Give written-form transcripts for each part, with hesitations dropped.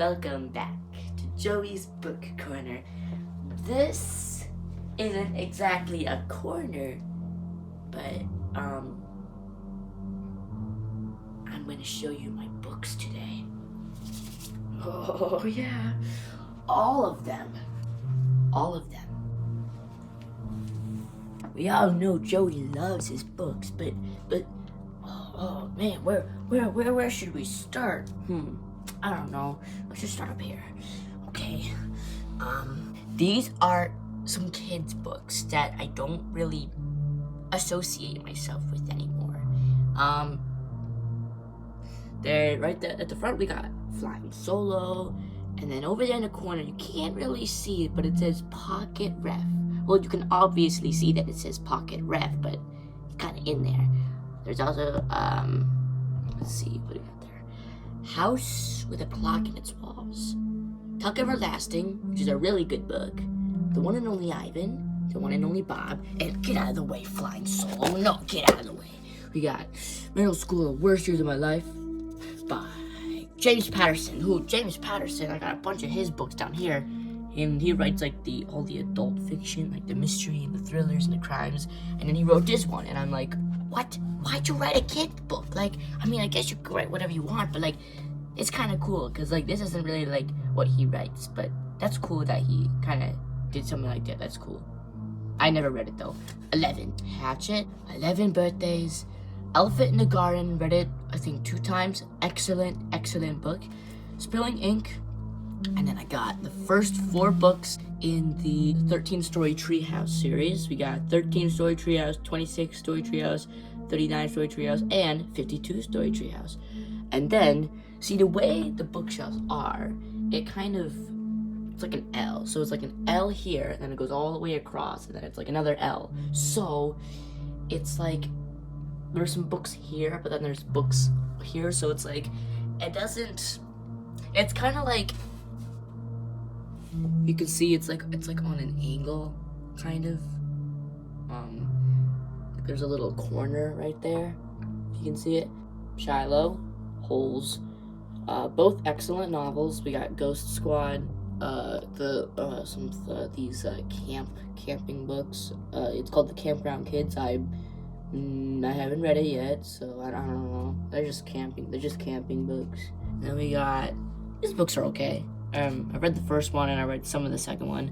welcome back to Joey's Book Corner. This isn't exactly a corner, but I'm going to show you my books today. Oh yeah, all of them. We all know Joey loves his books, but oh man, where should we start? I don't know. Let's just start up here. Okay. These are some kids' books that I don't really associate myself with anymore. They're right there at the front. We got Flying Solo, and then over there in the corner, you can't really see it, but it says Pocket Ref. Well, you can obviously see that it says Pocket Ref, but it's kind of in there. There's also, let's see, what do we got there? House with a Clock in Its Walls. Tuck Everlasting, which is a really good book. The One and Only Ivan, The One and Only Bob, and get out of the way, Flying Solo. No, get out of the way. We got Middle School, The Worst Years of My Life by James Patterson. James Patterson, I got a bunch of his books down here. And he writes like all the adult fiction, like the mystery and the thrillers and the crimes. And then he wrote this one, and I'm like, what? Why'd you write a kid's book? Like, I mean, I guess you could write whatever you want, but like, it's kind of cool, because like, this isn't really like what he writes, but that's cool that he kind of did something like that. That's cool. I never read it though. 11. Hatchet, 11 Birthdays, Elephant in the Garden, read it, I think 2 times. Excellent book. Spilling Ink. And then I got the first 4 books in the 13-Story Treehouse series. We got 13-Story Treehouse, 26-Story Treehouse, 39-Story Treehouse, and 52-Story Treehouse. And then, see, the way the bookshelves are, it's like an L. So it's like an L here, and then it goes all the way across, and then it's like another L. So it's like there's some books here, but then there's books here. So it's like, it's kind of like, you can see it's like on an angle, kind of. There's a little corner right there, if you can see it. Shiloh, Holes, both excellent novels. We got Ghost Squad, these camping books. It's called The Campground Kids. I haven't read it yet, so I don't know. They're just camping books. And then we got, these books are okay. I read the first one and I read some of the second one.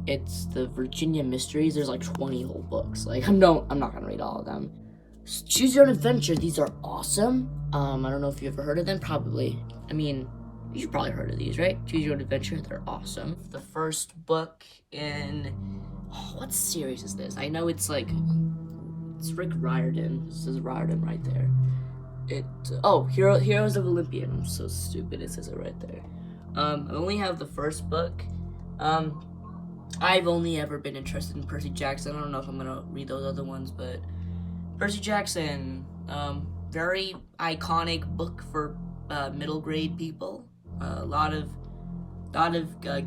It's the Virginia Mysteries. There's like 20 whole books. Like, I'm not gonna read all of them. Choose Your Own Adventure. These are awesome. I don't know if you ever heard of them. Probably. I mean, you've probably heard of these, right? Choose Your Own Adventure. They're awesome. The first book in, what series is this? I know it's Rick Riordan. This is Riordan right there. Heroes of Olympia. I'm so stupid. It says it right there. I only have the first book. I've only ever been interested in Percy Jackson. I don't know if I'm gonna read those other ones, but Percy Jackson, very iconic book for middle grade people. A lot of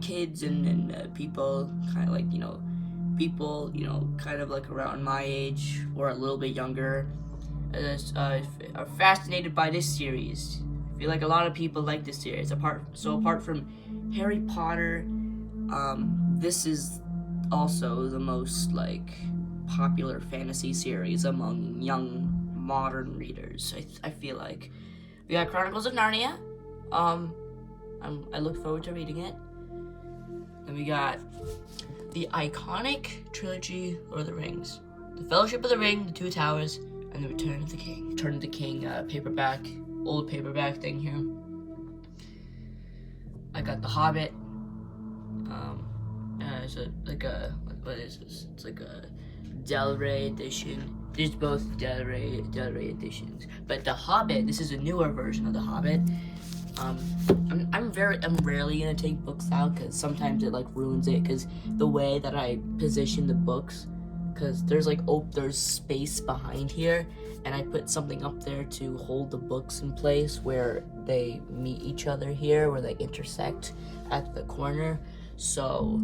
kids and people kind of like, kind of like around my age or a little bit younger, are fascinated by this series. I feel like a lot of people like this series. Apart from Harry Potter, this is also the most like popular fantasy series among young modern readers. I feel like we got Chronicles of Narnia. I look forward to reading it. Then we got the iconic trilogy, Lord of the Rings, The Fellowship of the Ring, The Two Towers, and The Return of the King. Return of the King old paperback thing here. I got The Hobbit. What is this? It's like a Del Rey edition. There's both Del Rey editions. But The Hobbit, this is a newer version of The Hobbit. I'm rarely gonna take books out because sometimes it like ruins it because the way that I position the books, because there's space behind here, and I put something up there to hold the books in place where they meet each other here, where they intersect at the corner. So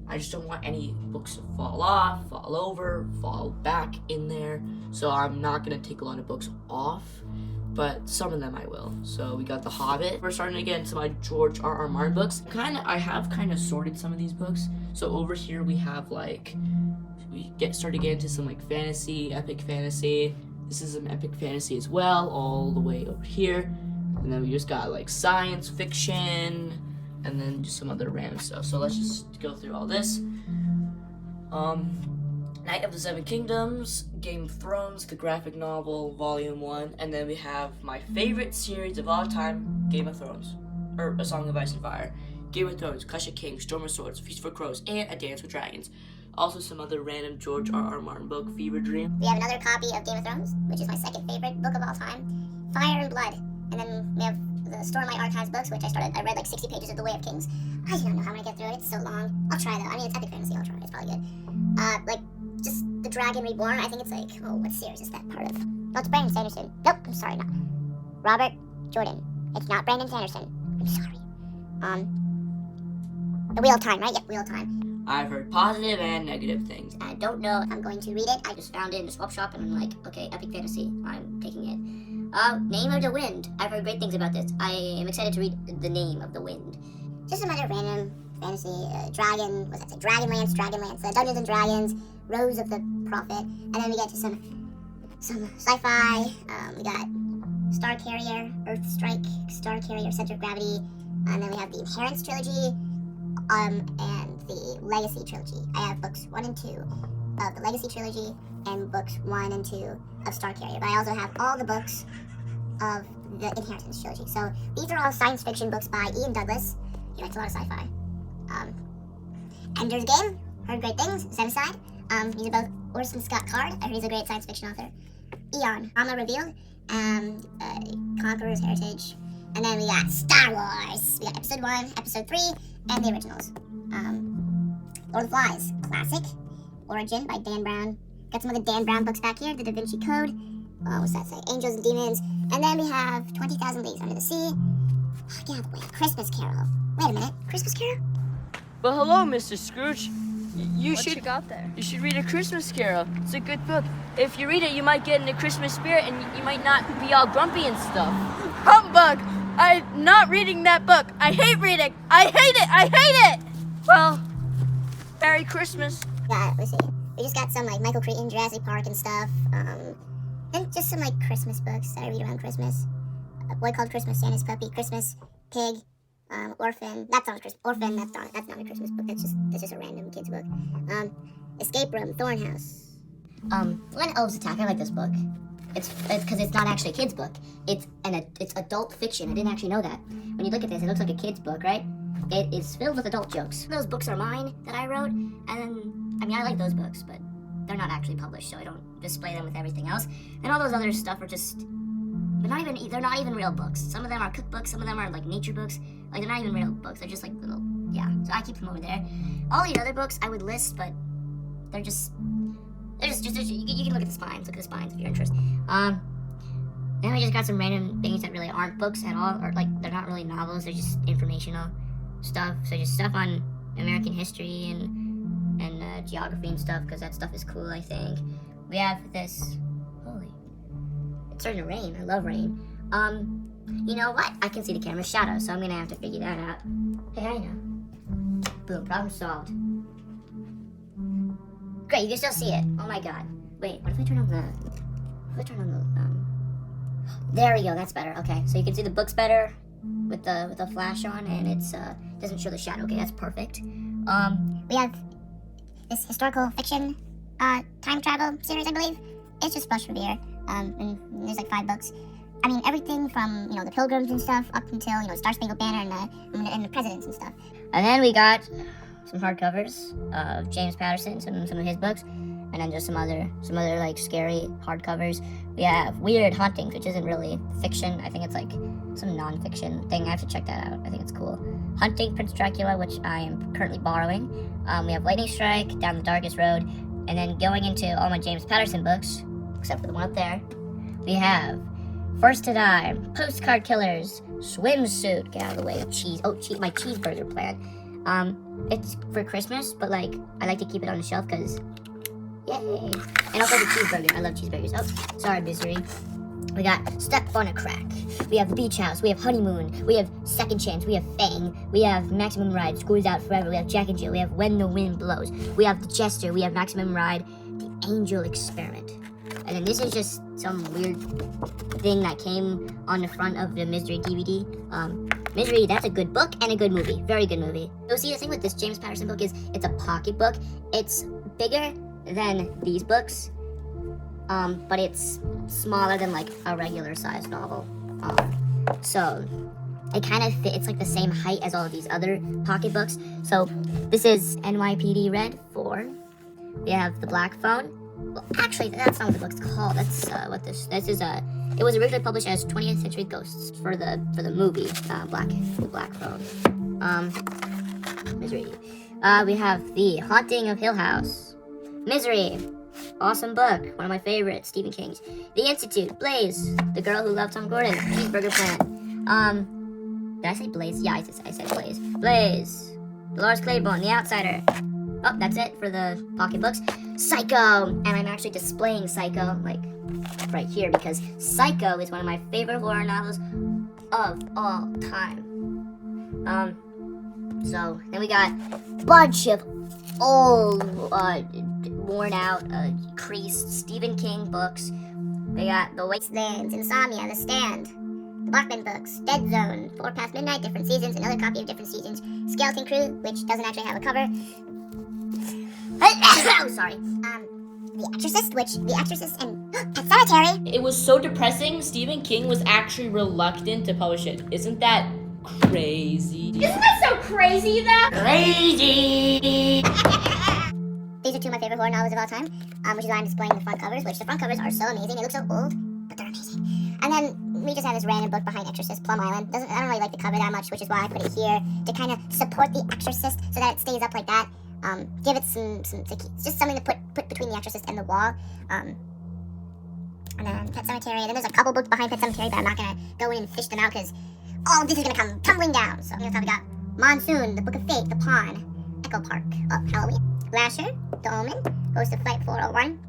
I just don't want any books to fall off, fall over, fall back in there. So I'm not gonna take a lot of books off. but some of them I will. So we got The Hobbit. We're starting to get into my George R.R. Martin books. I have kind of sorted some of these books. So over here we have like, started to get into some like fantasy, epic fantasy. This is an epic fantasy as well, all the way over here. And then we just got like science fiction, and then just some other random stuff. So let's just go through all this. Knight of the Seven Kingdoms, Game of Thrones, the graphic novel, Volume 1, and then we have my favorite series of all time, Game of Thrones, or A Song of Ice and Fire, Game of Thrones, Clash of Kings, Storm of Swords, Feast for Crows, and A Dance with Dragons. Also some other random George R.R. Martin book, Fever Dream. We have another copy of Game of Thrones, which is my second favorite book of all time, Fire and Blood. And then we have the Store My Archives books, which I read like 60 pages of The Way of Kings. I do not know how I'm gonna get through it, it's so long. I'll try though, I mean it's epic fantasy, I'll try, it's probably good. Like, just The Dragon Reborn, I think it's like, oh, what series is that part of? No, it's Brandon Sanderson. Nope, I'm sorry, not. Robert Jordan. It's not Brandon Sanderson. I'm sorry. The Wheel of Time, right? Yep, Wheel of Time. I've heard positive and negative things. I don't know if I'm going to read it. I just found it in the swap shop and I'm like, okay, epic fantasy, I'm taking it. Name of the Wind. I've heard great things about this. I am excited to read The Name of the Wind. Just some other random fantasy, Dragon, what's that say? Dragonlance, Dungeons and Dragons, Rose of the Prophet, and then we get to some sci-fi. We got Star Carrier, Earth Strike, Star Carrier, Center of Gravity, and then we have the Inherence trilogy, and the Legacy trilogy. I have books 1 and 2 of the Legacy trilogy, and books 1 and 2 of Star Carrier, but I also have all the books of the Inheritance trilogy. So these are all science fiction books by Ian Douglas. He writes a lot of sci-fi. Ender's Game, heard great things. Xenocide, he's about Orson Scott Card. I heard he's a great science fiction author. Eon, Drama Revealed, Conqueror's Heritage, and then we got Star Wars. We got Episode 1, Episode 3, and the originals. Lord of the Flies, classic. Origin by Dan Brown. Got some of the Dan Brown books back here. The Da Vinci Code. What's that say? Angels and Demons. And then we have 20,000 Leagues Under the Sea. Oh, get out of the way. Christmas Carol. Wait a minute. Christmas Carol? Well, hello, Mr. Scrooge. What you got there? You should read A Christmas Carol. It's a good book. If you read it, you might get in the Christmas spirit, and you might not be all grumpy and stuff. Humbug! I'm not reading that book. I hate reading. I hate it. I hate it. Well, Merry Christmas. Yeah, let's see. We just got some like Michael Crichton, Jurassic Park and stuff. And just some like Christmas books that I read around Christmas. A Boy Called Christmas, Santa's Puppy, Christmas, Pig, Orphan. That's not a Christmas. Orphan. That's not a Christmas book. That's just a random kids book. Escape Room, Thornhouse. When Elves Attack. I like this book. It's because it's not actually a kid's book. It's adult fiction. I didn't actually know that. When you look at this, it looks like a kid's book, right? It is filled with adult jokes. Those books are mine that I wrote, and then, I mean, I like those books, but they're not actually published, so I don't display them with everything else. And all those other stuff are just, they're not even real books. Some of them are cookbooks, some of them are like nature books. Like, they're not even real books. They're just like little, yeah. So I keep them over there. All the other books I would list, but they're just you can look at the spines. Look at the spines if you're interested. Then we just got some random things that really aren't books at all, or like they're not really novels. They're just informational stuff. So just stuff on American history and geography and stuff, because that stuff is cool. I think we have this. Holy, it's starting to rain. I love rain. You know what? I can see the camera's shadow, so I'm gonna have to figure that out. Hey, I know. Boom, problem solved. Great, you can still see it. Oh my god. Wait, what if I turn on the... There we go, that's better. Okay, so you can see the books better with the flash on, and it's doesn't show the shadow. Okay, that's perfect. We have this historical fiction time travel series, I believe. It's just Bush Revere. And there's like 5 books. I mean, everything from, the Pilgrims and stuff up until, Star Spangled Banner and the Presidents and stuff. And then we got some hardcovers of James Patterson, some of his books, and then just some other like scary hardcovers. We have Weird Hauntings, which isn't really fiction. I think it's like some non-fiction thing. I have to check that out. I think it's cool. Hunting Prince Dracula, which I am currently borrowing. We have Lightning Strike, Down the Darkest Road, and then going into all my James Patterson books, except for the one up there, we have First to Die, Postcard Killers, Swimsuit. Get out of the way. My cheeseburger plan. It's for Christmas, but like I like to keep it on the shelf because, yay! And also the cheeseburger. I love cheeseburgers. Oh, sorry, Misery. We got Step on a Crack. We have The Beach House. We have Honeymoon. We have Second Chance. We have Fang. We have Maximum Ride. School's Out Forever. We have Jack and Jill. We have When the Wind Blows. We have The Jester. We have Maximum Ride. The Angel Experiment. And then this is just some weird thing that came on the front of the Misery DVD. Misery, that's a good book and a good movie. Very good movie. So see, the thing with this James Patterson book is it's a pocket book. It's bigger than these books, but it's smaller than like a regular size novel. So it kind of it's like the same height as all of these other pocket books. So this is NYPD Red 4. We have The Black Phone. Well, actually, that's not what the book's called. That's what this is. It was originally published as 20th Century Ghosts for the movie The Black Phone. Misery. We have The Haunting of Hill House. Misery. Awesome book. One of my favorites. Stephen King's. The Institute. Blaze. The Girl Who Loved Tom Gordon. Cheeseburger Plant. Did I say Blaze? Yeah, I said Blaze. Blaze. Dolores Claiborne. The Outsider. Oh, that's it for the pocket books. Psycho. And I'm actually displaying Psycho, like, right here, because Psycho is one of my favorite horror novels of all time. So then we got a bunch of old, worn out, creased Stephen King books. We got The Wastelands, Insomnia, The Stand, the Blackman books, Dead Zone, 4 Past Midnight, Different Seasons, another copy of Different Seasons, Skeleton Crew, which doesn't actually have a cover. Oh, sorry. The Exorcist, which The Exorcist and Pet Sematary. It was so depressing, Stephen King was actually reluctant to publish it. Isn't that crazy? Isn't that so crazy, though? Crazy! These are 2 of my favorite horror novels of all time, which is why I'm displaying the front covers, which the front covers are so amazing. They look so old, but they're amazing. And then we just have this random book behind Exorcist, Plum Island. I don't really like the cover that much, which is why I put it here to kind of support The Exorcist so that it stays up like that. Give it some just something to put between The Exorcist and the wall. And then Pet Sematary. And then there's a couple books behind Pet Sematary, but I'm not gonna go in and fish them out because all of this is gonna come tumbling down. So here's how we got Monsoon, The Book of Fate, The Pawn, Echo Park, Halloween, Lasher, The Omen, Ghost of Flight 401.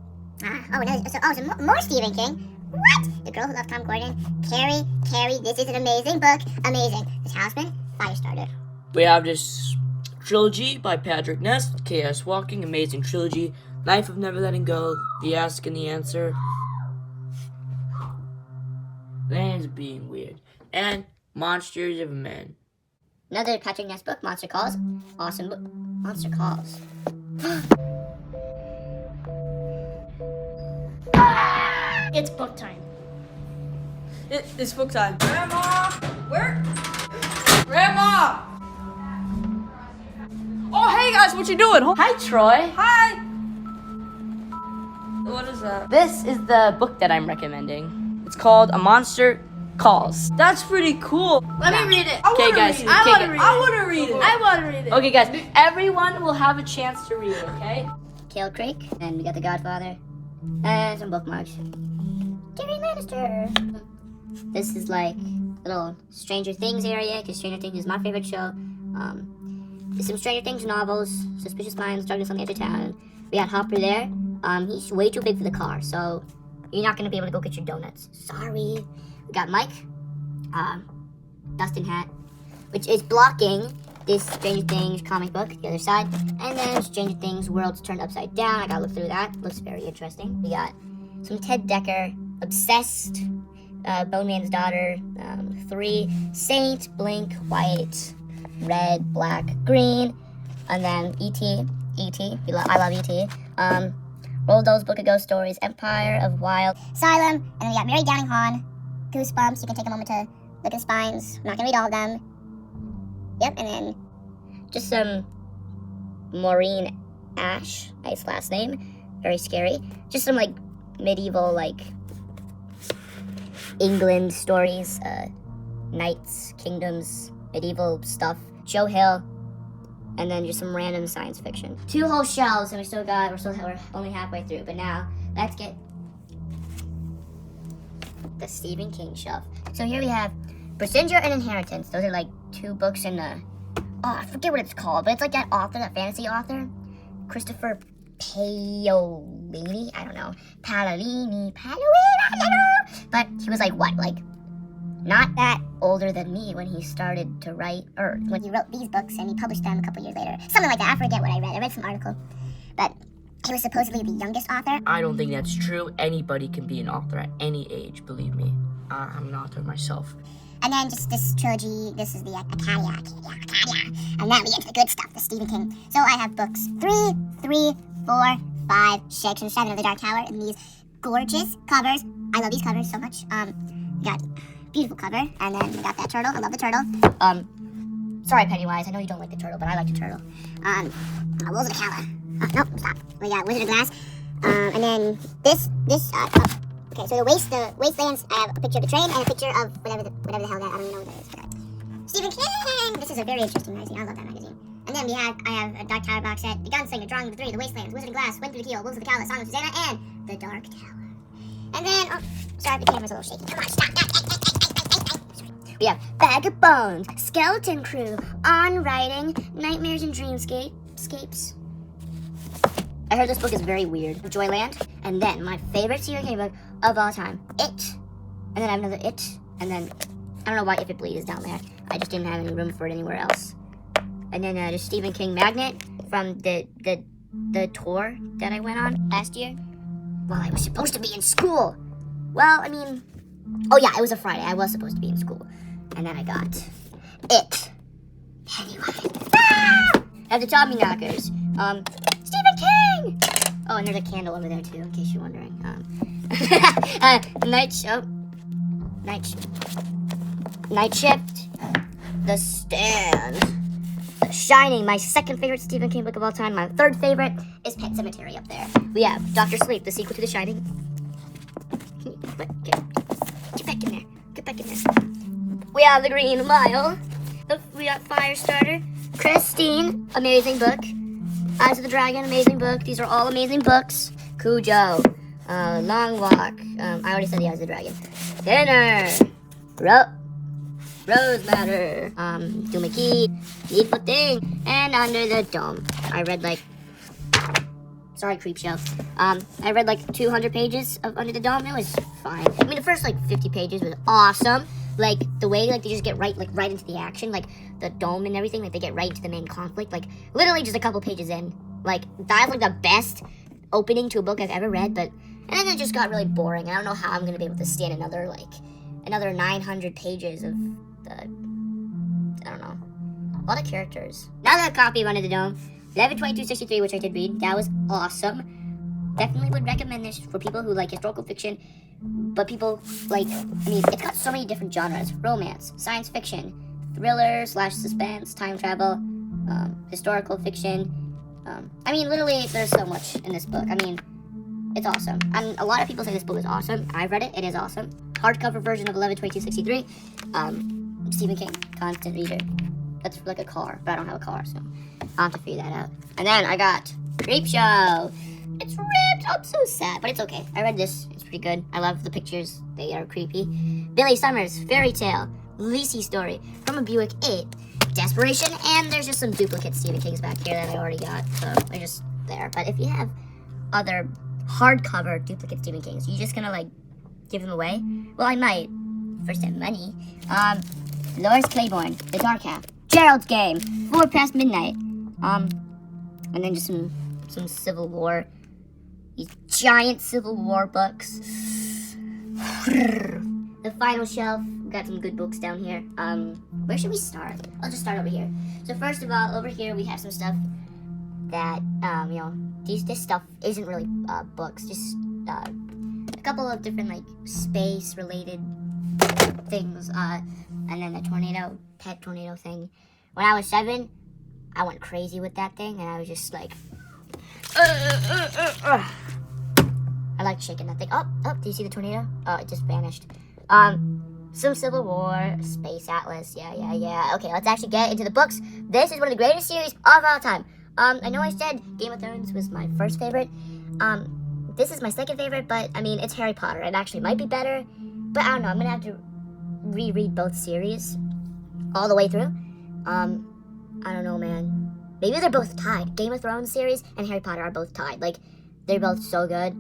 More Stephen King. What? The Girl Who Loved Tom Gordon, Carrie. This is an amazing book. Amazing. This Houseman, Firestarter. We have this trilogy by Patrick Ness, Chaos Walking, amazing trilogy, Life of Never Letting Go, The Ask and the Answer, Lands Being Weird, and Monsters of Men. Another Patrick Ness book, Monster Calls. Awesome book. Monster Calls. It's book time. It's book time. Grandma! Where? Grandma! Oh, hey guys, what you doing? Hi, Troy. Hi! What is that? This is the book that I'm recommending. It's called A Monster Calls. That's pretty cool. Let me read it. Okay, guys. I want to read it. I want to read it. Okay, guys. Everyone will have a chance to read it, okay? Kale Creek. And we got The Godfather. And some bookmarks. Jerry Lannister. This is like little Stranger Things area, because Stranger Things is my favorite show. There's some Stranger Things novels, Suspicious Minds, Darkness on the Edge of Town. We got Hopper there. He's way too big for the car, so you're not going to be able to go get your donuts. Sorry. We got Mike, Dustin Hat, which is blocking this Stranger Things comic book, the other side. And then Stranger Things Worlds Turned Upside Down. I got to look through that. Looks very interesting. We got some Ted Dekker, Obsessed, Bone Man's Daughter, 3, Saint, Blink, White, Red, Black, Green, and then E.T. I love E.T. Roald Dahl's Book of Ghost Stories, Empire of Wild, Asylum, and then we got Mary Downing Hahn, Goosebumps. You can take a moment to look at the spines. I'm not gonna read all of them. Yep, and then just some Maureen Ash, nice last name, very scary. Just some like medieval like England stories, knights, kingdoms, medieval stuff. Joe Hill, and then just some random science fiction. 2 whole shelves, and we're only halfway through. But now let's get the Stephen King shelf. So here we have Passenger and Inheritance. Those are like 2 books in the I forget what it's called, but it's like that author, that fantasy author, Christopher Paolini, I don't know, Palolini, I don't know. But he was like, what, like, not that older than me when he started to write, or when he wrote these books and he published them a couple years later. Something like that, I forget what I read. I read some article. But he was supposedly the youngest author. I don't think that's true. Anybody can be an author at any age, believe me. I'm an author myself. And then just this trilogy, this is the Acadia. And then we get to the good stuff, the Stephen King. So I have books 3, 4, 5, 6, and 7 of The Dark Tower in these gorgeous covers. I love these covers so much. We got beautiful cover, and then we got that turtle. I love the turtle. Sorry, Pennywise, I know you don't like the turtle, but I like the turtle. Wolves of the Cala. Nope, stop. We got Wizard of Glass. And then this, okay, so the Wastelands, I have a picture of the train and a picture of whatever the hell that, I don't even know what that is. But Stephen King! This is a very interesting magazine. I love that magazine. And then I have a Dark Tower box set, The Gunslinger, Drawing of the Three, The Wastelands, Wizard of Glass, Wind Through the Keel, Wolves of the Cala, Song of Susanna, and The Dark Tower. And then, oh, sorry, the camera's a little shaky. Come on, stop. We have Bag of Bones, Skeleton Crew, On Writing, Nightmares and Dreamscapes. I heard this book is very weird. Joyland. And then my favorite Stephen King book of all time, It. And then I have another It. And then, I don't know why If It Bleeds is down there. I just didn't have any room for it anywhere else. And then the Stephen King magnet from the tour that I went on last year. Well, I was supposed to be in school. Well, I mean, oh yeah, it was a Friday. I was supposed to be in school. And then I got It. Pennywise. Ah! I have the Tommy Knockers. Stephen King! Oh, and there's a candle over there too, in case you're wondering. Night Shift. The Stand. The Shining, my second favorite Stephen King book of all time. My third favorite is Pet Sematary up there. We have Dr. Sleep, the sequel to The Shining. Get back in there. Get back in there. We have The Green Mile. We got Firestarter. Christine, amazing book. Eyes of the Dragon, amazing book. These are all amazing books. Cujo. Long Walk. I already said the Eyes of the Dragon. Dinner. Rose Matter. Doomickey. Needful Thing. And Under the Dome. I read sorry, Creepshow. I read 200 pages of Under the Dome. It was fine. I mean, the first 50 pages was awesome. The way they just get right into the action, the dome and everything, they get right into the main conflict. Literally just a couple pages in. That's the best opening to a book I've ever read, and then it just got really boring. I don't know how I'm gonna be able to stand another 900 pages of I don't know, a lot of characters. Another copy of Under the Dome, 11/22/63, which I did read. That was awesome. Definitely would recommend this for people who like historical fiction, but people it's got so many different genres: romance, science fiction, thriller / suspense, time travel, historical fiction. Literally, there's so much in this book. It's awesome. A lot of people say this book is awesome. I've read it. It is awesome. Hardcover version of 11/22/63. Stephen King, constant reader. That's like a car, but I don't have a car, so I'll have to figure that out. And then I got Creepshow. It's ripped. I'm so sad, but it's okay. I read this. It's pretty good. I love the pictures. They are creepy. Billy Summers, Fairy Tale, Lacey Story, From a Buick 8, Desperation, and there's just some duplicate Stephen Kings back here that I already got, so they're just there. But if you have other hardcover duplicate Stephen Kings, you just gonna give them away? Well, I might for some money. Loris Claiborne, The Dark Half, Gerald's Game, 4 Past Midnight, and then just some Civil War. These giant Civil War books. The Final Shelf. We've got some good books down here. Where should we start? I'll just start over here. So first of all, over here we have some stuff that, this stuff isn't really books. Just a couple of different space-related things. And then the pet tornado thing. When I was 7, I went crazy with that thing, and I was just I like shaking that thing. Oh, do you see the tornado? Oh, it just vanished. Some Civil War, Space Atlas, yeah. Okay, let's actually get into the books. This is one of the greatest series of all time. I know I said Game of Thrones was my first favorite. This is my second favorite, but, it's Harry Potter. It actually might be better, but I don't know. I'm gonna have to reread both series all the way through. I don't know, man. maybe they're both tied. Game of Thrones series and Harry Potter are both tied. Like, they're both so good.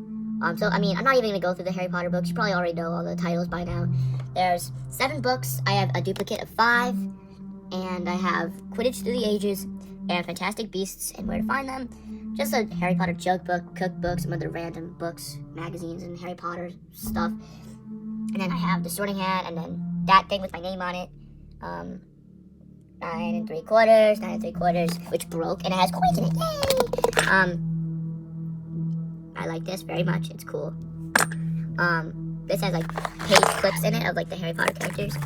So, I mean, I'm not even going to go through the Harry Potter books. You probably already know all the titles by now. There's 7 books. I have a duplicate of 5. And I have Quidditch Through the Ages and Fantastic Beasts and Where to Find Them. Just a Harry Potter joke book, cookbook, some other random books, magazines, and Harry Potter stuff. And then I have the Sorting Hat, and then that thing with my name on it. 9 3/4, which broke, and it has coins in it. Yay! I like this very much. It's cool. This has like page clips in it of like the Harry Potter characters.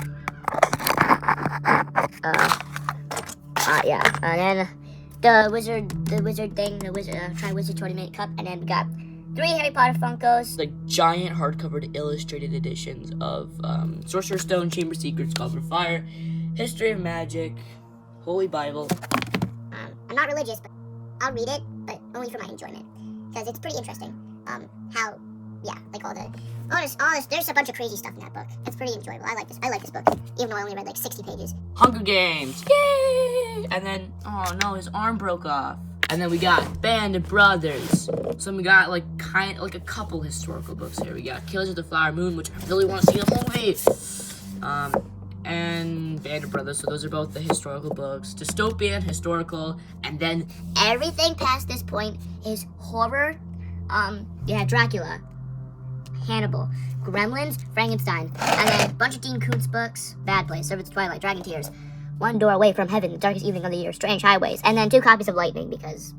Yeah. And then the wizard thing, Tri-Wizard 20-minute cup, and then we got 3 Harry Potter Funkos. Like giant hardcovered illustrated editions of Sorcerer's Stone, Chamber Secrets, Goblet of Fire, History of Magic, Holy Bible. I'm not religious, but I'll read it, but only for my enjoyment, because it's pretty interesting. Like all this, there's a bunch of crazy stuff in that book. It's pretty enjoyable. I like this book, even though I only read like 60 pages. Hunger Games, yay! And then, oh no, his arm broke off. And then we got Band of Brothers. So we got like a couple historical books here. We got Killers of the Flower Moon, which I really want to see the movie. And Band of Brothers. So those are both the historical books. Dystopian, historical, and then Everything past this point is horror. Dracula, Hannibal, Gremlins, Frankenstein, and then a bunch of Dean Koontz books. Bad Place, Servants of Twilight, Dragon Tears, One Door Away from Heaven, The Darkest Evening of the Year, Strange Highways, and then 2 copies of Lightning because,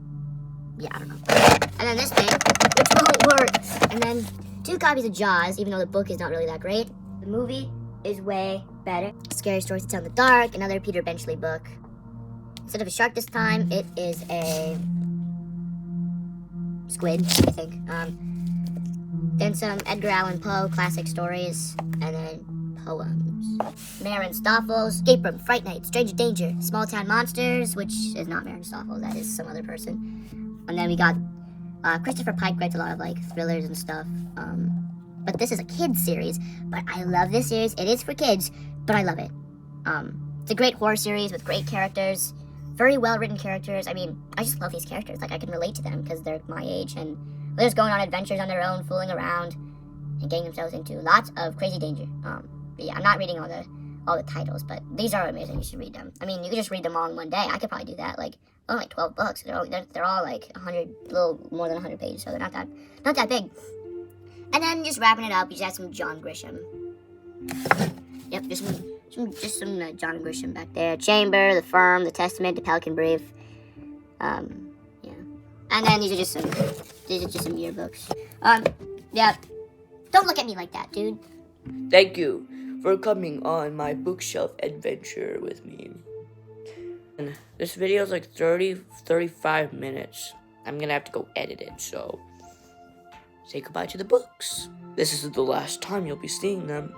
I don't know. And then this thing, which won't work. And then 2 copies of Jaws, even though the book is not really that great. The movie is way better. Scary Stories to Tell in the Dark, another Peter Benchley book. Instead of a shark this time, it is a squid, I think. Then some Edgar Allan Poe classic stories, and then poems. Maren Stoffels, Escape Room, Fright Night, Stranger Danger, Small Town Monsters, which is not Maren Stoffels, that is some other person. And then we got Christopher Pike writes a lot of like thrillers and stuff. But this is a kids series, but I love this series. It is for kids, but I love it. It's a great horror series with great characters, very well written characters. I mean, I just love these characters. Like, I can relate to them because they're my age and they're just going on adventures on their own, fooling around and getting themselves into lots of crazy danger. But yeah, I'm not reading all the titles, but these are amazing. You should read them. I mean, you could just read them all in one day. I could probably do that. Like, only 12 books. They're all like 100, a little more than 100 pages, so they're not that big. And then just wrapping it up, you just have some John Grisham. Yep, just some John Grisham back there. Chamber, The Firm, The Testament, The Pelican Brief. Yeah. And then these are just some yearbooks. Yeah. Don't look at me like that, dude. thank you for coming on my bookshelf adventure with me. And this video is like 35 minutes. I'm gonna have to go edit it, so say goodbye to the books. This is the last time you'll be seeing them.